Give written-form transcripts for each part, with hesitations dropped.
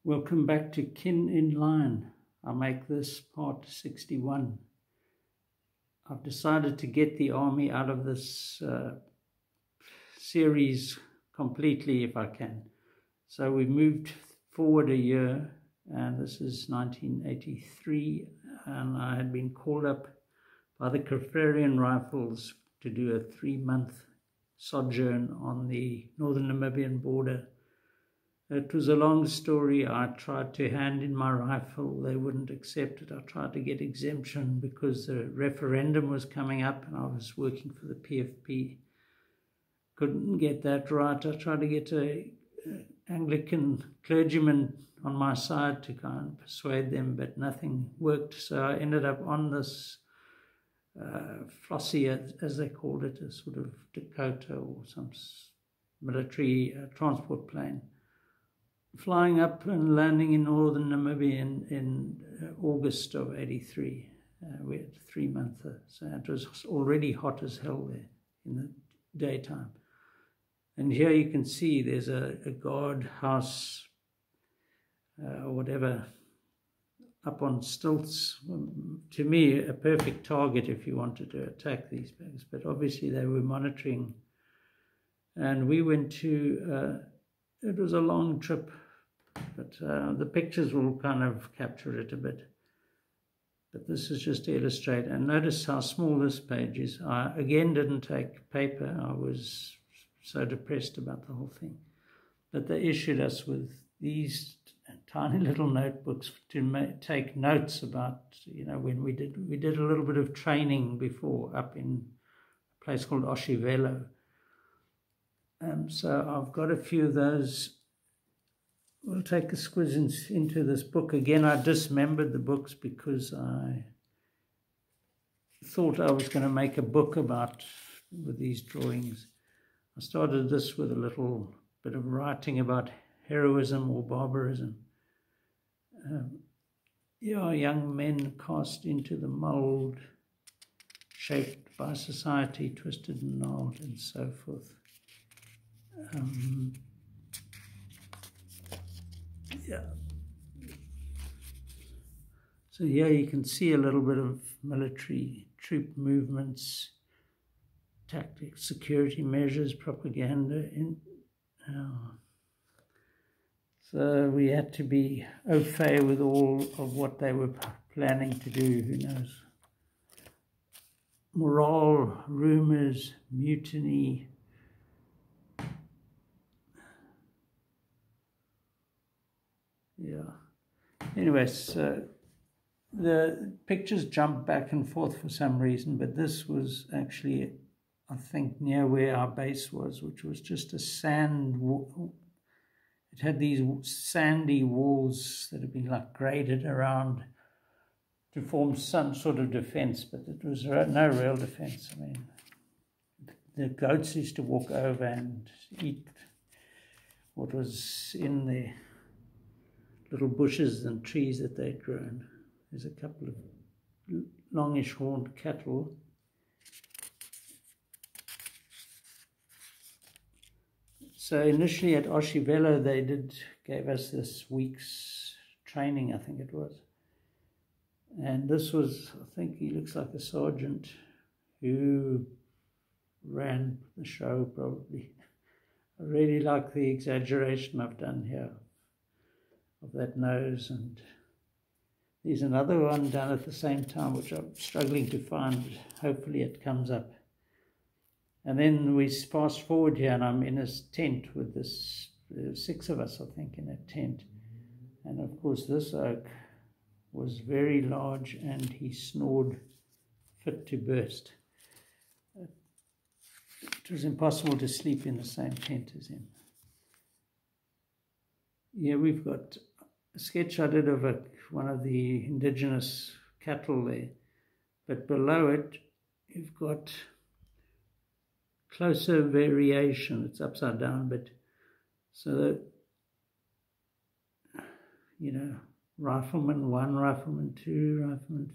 Welcome back to Kin in Line. I make this part 61. I've decided to get the army out of this series completely if I can. So we moved forward a year, and this is 1983, and I had been called up by the Confederate Rifles to do a 3-month sojourn on the northern Namibian border. It was a long story. I tried to hand in my rifle. They wouldn't accept it. I tried to get exemption because the referendum was coming up and I was working for the PFP. Couldn't get that right. I tried to get an Anglican clergyman on my side to kind of persuade them, but nothing worked. So I ended up on this Flossie, as they called it, a sort of Dakota or some military transport plane, flying up and landing in northern Namibia in August of '83. We had 3 months, so it was already hot as hell there in the daytime. And here you can see there's a guard house or whatever up on stilts. To me, a perfect target if you wanted to attack these bags. But obviously they were monitoring. And we went to, it was a long trip, but the pictures will kind of capture it a bit. But this is just to illustrate. And notice how small this page is. I, again, didn't take paper. I was so depressed about the whole thing. But they issued us with these tiny little notebooks to take notes about, you know, when we did a little bit of training before up in a place called Oshivelo. So I've got a few of those. We'll take a squiz into this book. Again, I dismembered the books because I thought I was going to make a book with these drawings. I started this with a little bit of writing about heroism or barbarism. Young men cast into the mould, shaped by society, twisted and gnarled, and so forth. So here you can see a little bit of military troop movements, tactics, security measures, propaganda. So we had to be au fait with all of what they were planning to do, who knows. Morale, rumors, mutiny. Anyway, so the pictures jump back and forth for some reason, but this was actually, I think, near where our base was, which was just a sand wall. It had these sandy walls that had been like graded around to form some sort of defense, but it was no real defense. I mean, the goats used to walk over and eat what was in the little bushes and trees that they'd grown. There's a couple of longish horned cattle. So initially at Oshivelo, they gave us this week's training, I think it was. And this was, I think he looks like a sergeant who ran the show probably. I really like the exaggeration I've done here of that nose. And there's another one done at the same time, which I'm struggling to find. Hopefully it comes up. And then we fast forward here, and I'm in a tent with this, 6 of us, I think, in a tent. And of course, this oak was very large, and he snored fit to burst. It was impossible to sleep in the same tent as him. Yeah, we've got a sketch I did of one of the indigenous cattle there. But below it, you've got closer variation. It's upside down, but so that, you know, rifleman 1, rifleman 2, rifleman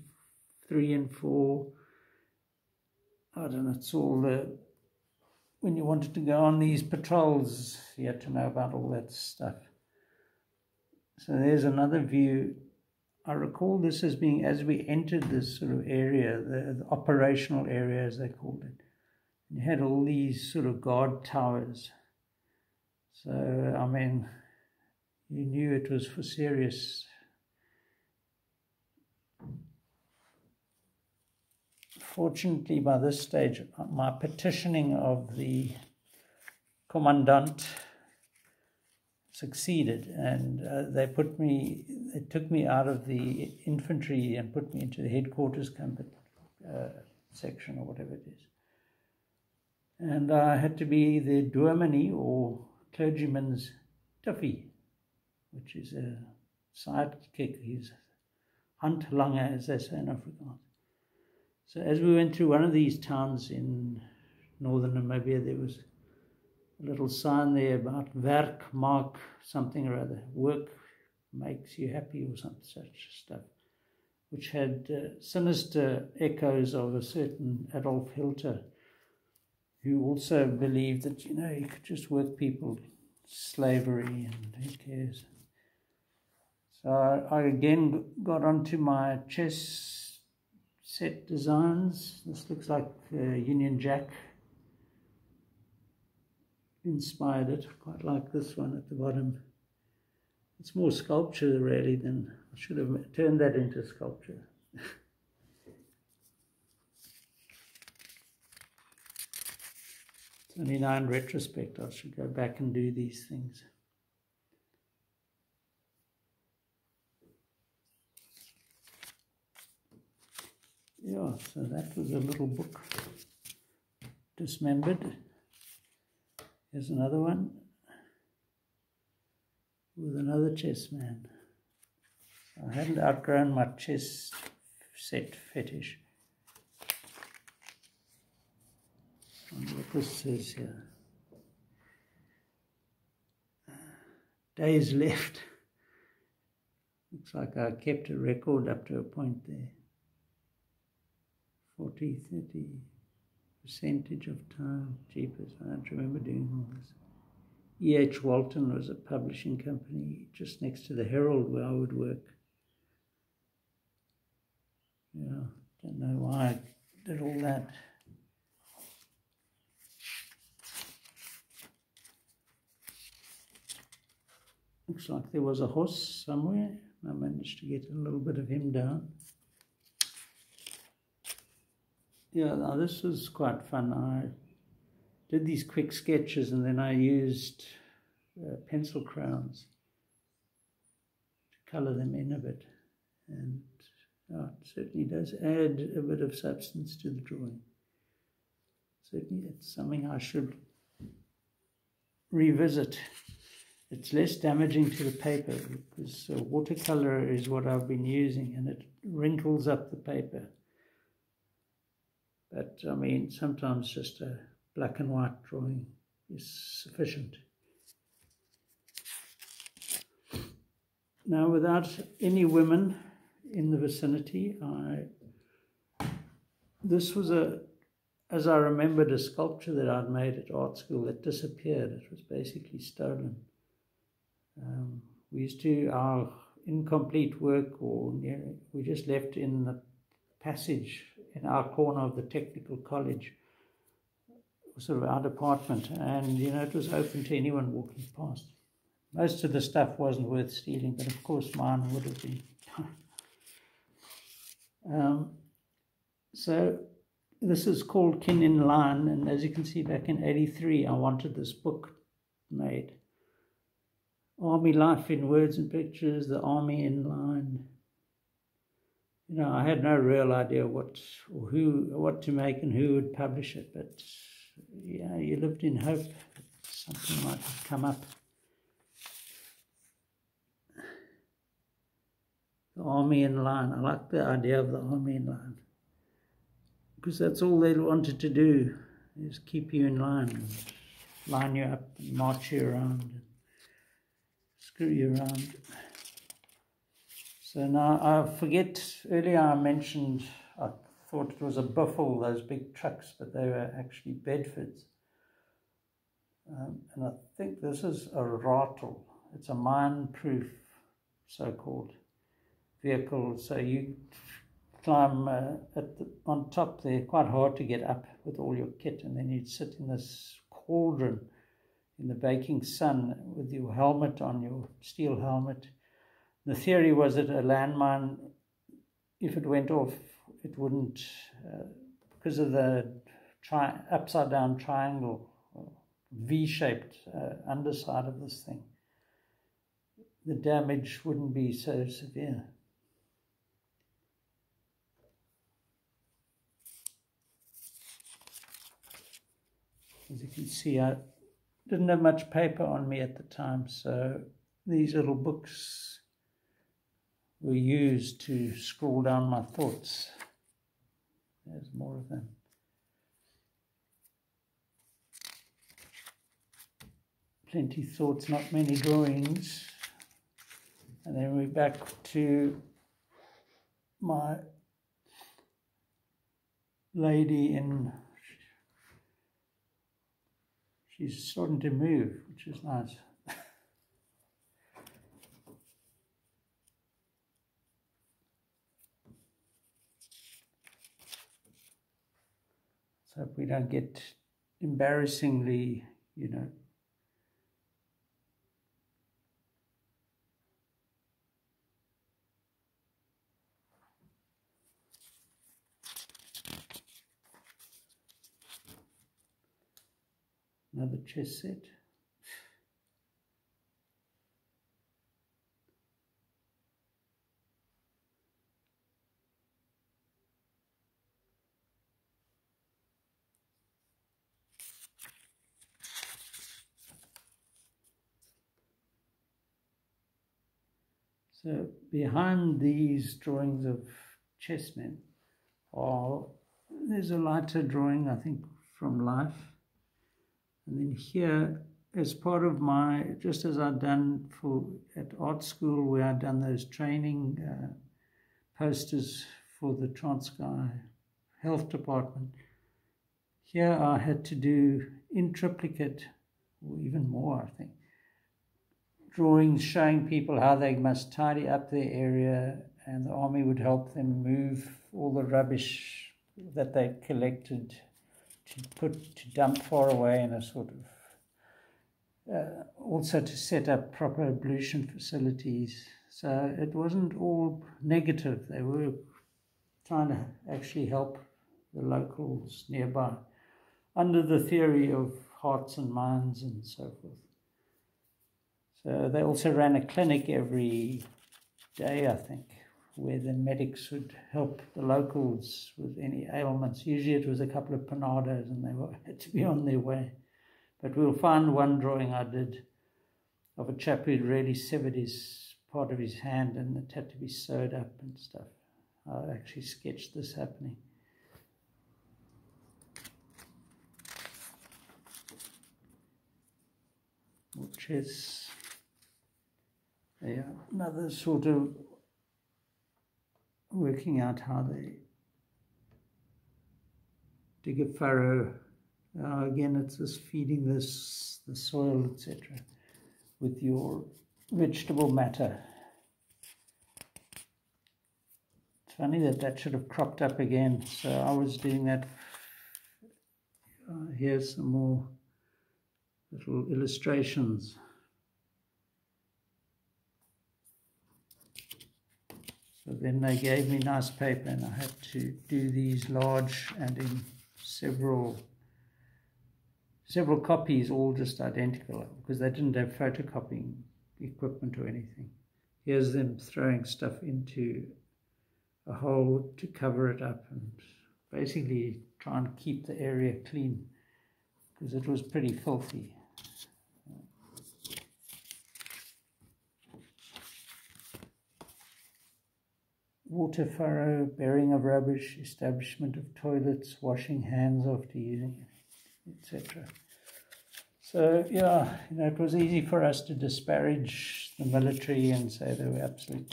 3 and 4. I don't know, it's all when you wanted to go on these patrols, you had to know about all that stuff. So there's another view. I recall this as being, as we entered this sort of area, the operational area as they called it, you had all these sort of guard towers. So, I mean, you knew it was for serious. Fortunately, by this stage, my petitioning of the commandant succeeded, and they took me out of the infantry and put me into the headquarters company section or whatever it is. And I had to be the dominee or clergyman's tuffy, which is a sidekick. He's handlanger, as they say in Afrikaans. So as we went through one of these towns in northern Namibia, there was a little sign there about werk maak something or other. Work makes you happy or some such stuff, which had sinister echoes of a certain Adolf Hitler, who also believed that, you know, you could just work people, slavery, and who cares. So I again got onto my chess set designs. This looks like Union Jack. Inspired it, quite like this one at the bottom. It's more sculpture really than, I should have turned that into sculpture. 29 retrospect, I should go back and do these things. Yeah, so that was a little book. Dismembered. Here's another one with another chess man. I hadn't outgrown my chess set fetish. I wonder what this says here. Days left. Looks like I kept a record up to a point there. 40, 30 percentage of time. Jeepers, I don't remember doing all this. E.H. Walton was a publishing company just next to the Herald where I would work. Yeah, don't know why I did all that. Looks like there was a horse somewhere. I managed to get a little bit of him down. Yeah, now this was quite fun. I did these quick sketches and then I used pencil crayons to colour them in a bit. And it certainly does add a bit of substance to the drawing. Certainly it's something I should revisit. It's less damaging to the paper because watercolour is what I've been using and it wrinkles up the paper. But, I mean, sometimes just a black and white drawing is sufficient. Now, without any women in the vicinity, this was as I remembered, a sculpture that I'd made at art school that disappeared. It was basically stolen. We used to, our incomplete work, we just left in the passage in our corner of the technical college, sort of our department, and you know, it was open to anyone walking past. Most of the stuff wasn't worth stealing, but of course mine would have been. So this is called Kin in Line, and as you can see, back in '83 I wanted this book made. Army Life in Words and Pictures, the Army in Line. You know, I had no real idea what to make and who would publish it, but yeah, you lived in hope that something might have come up. The Army in Line. I like the idea of the Army in Line because that's all they wanted to do, is keep you in line and line you up and march you around and screw you around. So now I forget, earlier I mentioned, I thought it was a buffle, those big trucks, but they were actually Bedfords. And I think this is a rattle. It's a mine-proof so-called vehicle. So you climb on top there, quite hard to get up with all your kit, and then you'd sit in this cauldron in the baking sun with your helmet on, your steel helmet. The theory was that a landmine, if it went off, it wouldn't, because of the upside-down triangle, V-shaped underside of this thing, the damage wouldn't be so severe. As you can see, I didn't have much paper on me at the time, so these little books were used to scroll down my thoughts. There's more of them. Plenty thoughts, not many drawings. And then we're back to my lady in... She's starting to move, which is nice. So if we don't get embarrassingly, another chess set. So behind these drawings of chessmen there's a lighter drawing, I think, from life. And then here, as part of just as I'd done at art school, where I'd done those training posters for the Transkei Health Department, here I had to do in triplicate, or even more, I think, drawings showing people how they must tidy up their area, and the army would help them move all the rubbish that they'd collected to dump far away in a sort of, also to set up proper ablution facilities. So it wasn't all negative. They were trying to actually help the locals nearby under the theory of hearts and minds and so forth. So they also ran a clinic every day, I think, where the medics would help the locals with any ailments. Usually it was a couple of panados and they had to be on their way. But we'll find one drawing I did of a chap who'd really severed part of his hand and it had to be sewed up and stuff. I actually sketched this happening. Which is another sort of working out how they dig a furrow. Again, it's just feeding the soil, etc., with your vegetable matter. It's funny that should have cropped up again. So I was doing that. Here's some more little illustrations. So then they gave me nice paper and I had to do these large and in several copies, all just identical, because they didn't have photocopying equipment or anything. Here's them throwing stuff into a hole to cover it up and basically try and keep the area clean because it was pretty filthy. Water furrow, burying of rubbish, establishment of toilets, washing hands after using it, etc. So, yeah, it was easy for us to disparage the military and say they were absolutely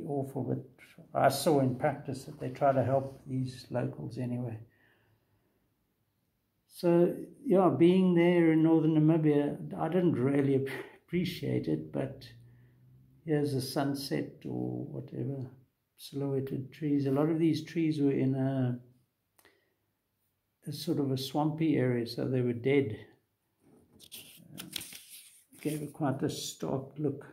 awful, but I saw in practice that they try to help these locals anyway. So, yeah, being there in northern Namibia, I didn't really appreciate it, but here's a sunset or whatever, silhouetted trees. A lot of these trees were in a sort of a swampy area, so they were dead. Gave it quite a stark look.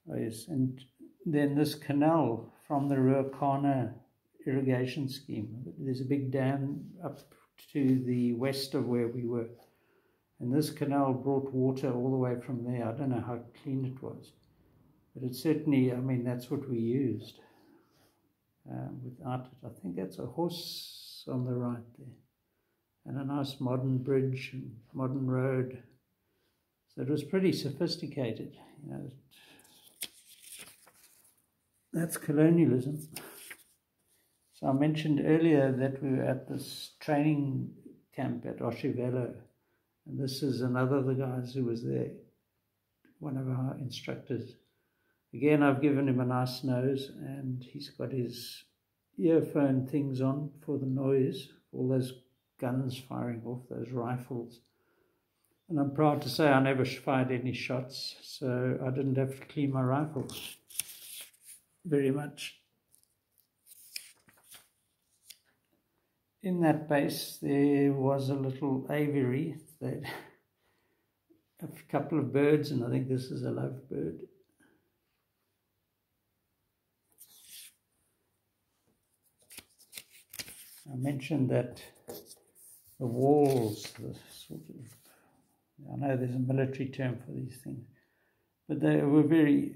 Oh yes, and then this canal from the Ruakana irrigation scheme. There's a big dam up to the west of where we were. And this canal brought water all the way from there. I don't know how clean it was. But it certainly, I mean, that's what we used. Without it, I think that's a horse on the right there. And a nice modern bridge and modern road. So it was pretty sophisticated, you know. That's colonialism. So I mentioned earlier that we were at this training camp at Oshivelo, and this is another of the guys who was there, one of our instructors. Again, I've given him a nice nose, and he's got his earphone things on for the noise, all those guns firing off, those rifles. And I'm proud to say I never fired any shots, so I didn't have to clean my rifle very much. In that base, there was a little aviary, a couple of birds, and I think this is a lovebird. I mentioned that the walls, the sort of, I know there's a military term for these things, but they were very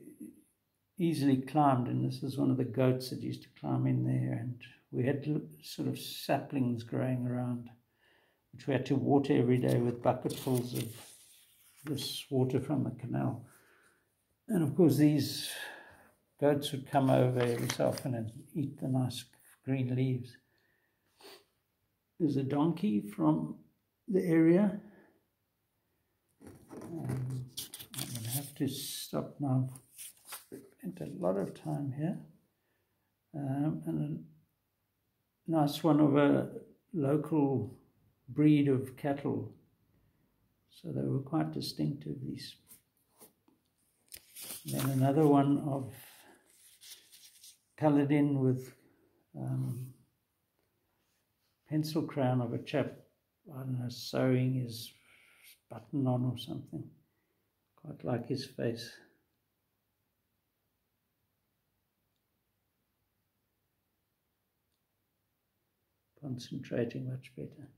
easily climbed, and this is one of the goats that used to climb in there, and we had sort of saplings growing around, which we had to water every day with bucketfuls of this water from the canal. And of course these goats would come over every so often and eat the nice green leaves. There's a donkey from the area. I'm going to have to stop now. Spent a lot of time here. And a nice one of a local breed of cattle. So they were quite distinctive, these. And then another one of coloured in with pencil crown of a chap, I don't know, sewing his button on or something. Quite like his face. Concentrating much better.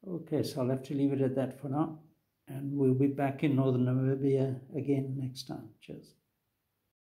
Okay, so I'll have to leave it at that for now, and we'll be back in northern Namibia again next time. Cheers.